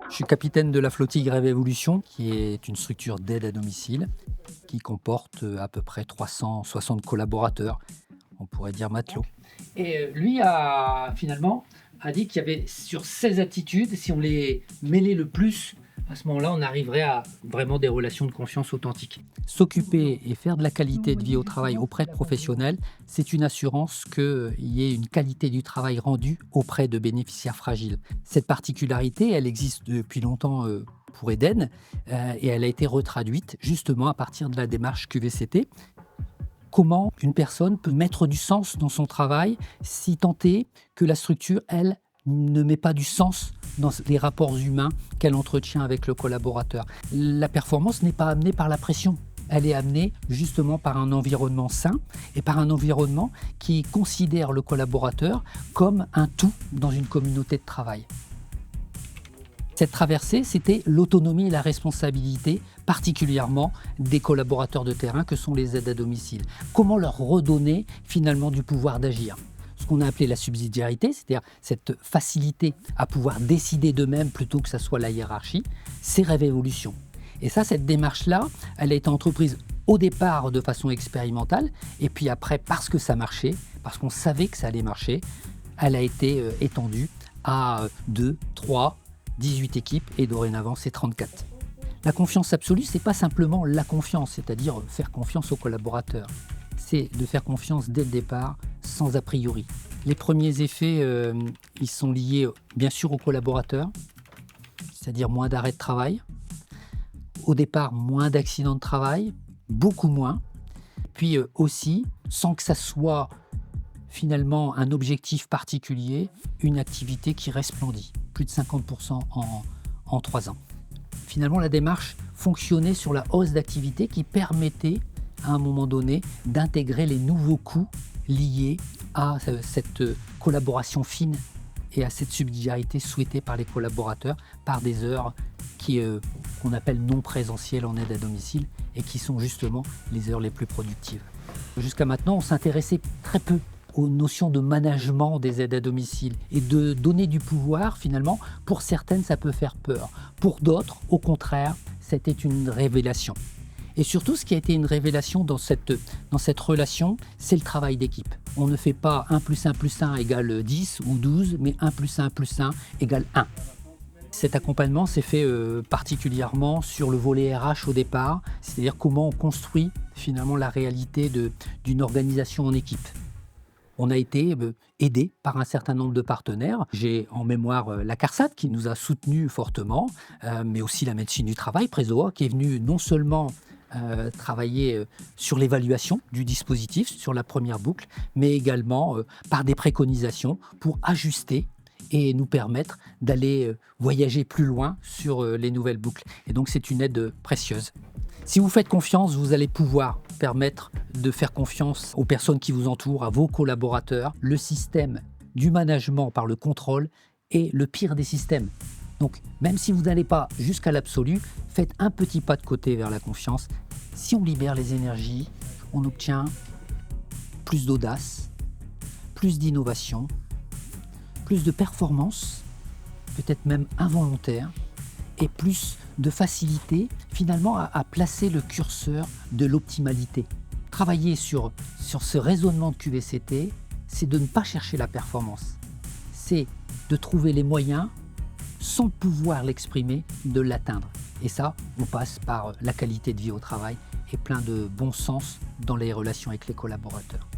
Je suis capitaine de la flottille Grève Évolution, qui est une structure d'aide à domicile, qui comporte à peu près 360 collaborateurs, on pourrait dire matelots. Et lui a finalement a dit qu'il y avait sur 16 attitudes, si on les mêlait le plus, à ce moment-là, on arriverait à vraiment des relations de confiance authentiques. S'occuper et faire de la qualité de vie au travail auprès de professionnels, c'est une assurance qu'il y ait une qualité du travail rendue auprès de bénéficiaires fragiles. Cette particularité, elle existe depuis longtemps pour Eden et elle a été retraduite justement à partir de la démarche QVCT. Comment une personne peut mettre du sens dans son travail si tant est que la structure, elle, ne met pas du sens dans les rapports humains qu'elle entretient avec le collaborateur. La performance n'est pas amenée par la pression. Elle est amenée justement par un environnement sain et par un environnement qui considère le collaborateur comme un tout dans une communauté de travail. Cette traversée, c'était l'autonomie et la responsabilité, particulièrement des collaborateurs de terrain que sont les aides à domicile. Comment leur redonner finalement du pouvoir d'agir ? Ce qu'on a appelé la subsidiarité, c'est-à-dire cette facilité à pouvoir décider d'eux-mêmes plutôt que ça soit la hiérarchie, c'est Rêve Évolution. Et ça, cette démarche-là, elle a été entreprise au départ de façon expérimentale, et puis après, parce que ça marchait, parce qu'on savait que ça allait marcher, elle a été étendue à 2, 3, 18 équipes, et dorénavant, c'est 34. La confiance absolue, c'est pas simplement la confiance, c'est-à-dire faire confiance aux collaborateurs. C'est de faire confiance dès le départ, sans a priori. Les premiers effets, ils sont liés bien sûr aux collaborateurs, c'est-à-dire moins d'arrêts de travail. Au départ, moins d'accidents de travail, beaucoup moins. Puis aussi, sans que ça soit finalement un objectif particulier, une activité qui resplendit. Plus de 50% en 3 ans. Finalement, la démarche fonctionnait sur la hausse d'activité qui permettait à un moment donné d'intégrer les nouveaux coûts liés à cette collaboration fine et à cette subsidiarité souhaitée par les collaborateurs par des heures qu'on appelle non présentielles en aide à domicile et qui sont justement les heures les plus productives. Jusqu'à maintenant, on s'intéressait très peu aux notions de management des aides à domicile et de donner du pouvoir finalement. Pour certaines, ça peut faire peur. Pour d'autres, au contraire, c'était une révélation. Et surtout, ce qui a été une révélation dans cette relation, c'est le travail d'équipe. On ne fait pas 1 + 1 + 1 égale 10 ou 12, mais 1 + 1 + 1 égale 1. Cet accompagnement s'est fait particulièrement sur le volet RH au départ, c'est-à-dire comment on construit finalement la réalité d'une organisation en équipe. On a été aidé par un certain nombre de partenaires. J'ai en mémoire la CARSAT qui nous a soutenus fortement, mais aussi la médecine du travail, Prezoa, qui est venue non seulement travailler sur l'évaluation du dispositif, sur la première boucle, mais également par des préconisations pour ajuster et nous permettre d'aller voyager plus loin sur les nouvelles boucles. Et donc c'est une aide précieuse. Si vous faites confiance, vous allez pouvoir permettre de faire confiance aux personnes qui vous entourent, à vos collaborateurs. Le système du management par le contrôle est le pire des systèmes. Donc, même si vous n'allez pas jusqu'à l'absolu, faites un petit pas de côté vers la confiance. Si on libère les énergies, on obtient plus d'audace, plus d'innovation, plus de performance, peut-être même involontaire, et plus de facilité finalement à placer le curseur de l'optimalité. Travailler sur ce raisonnement de QVCT, c'est de ne pas chercher la performance. C'est de trouver les moyens, sans pouvoir l'exprimer, de l'atteindre. Et ça, on passe par la qualité de vie au travail et plein de bon sens dans les relations avec les collaborateurs.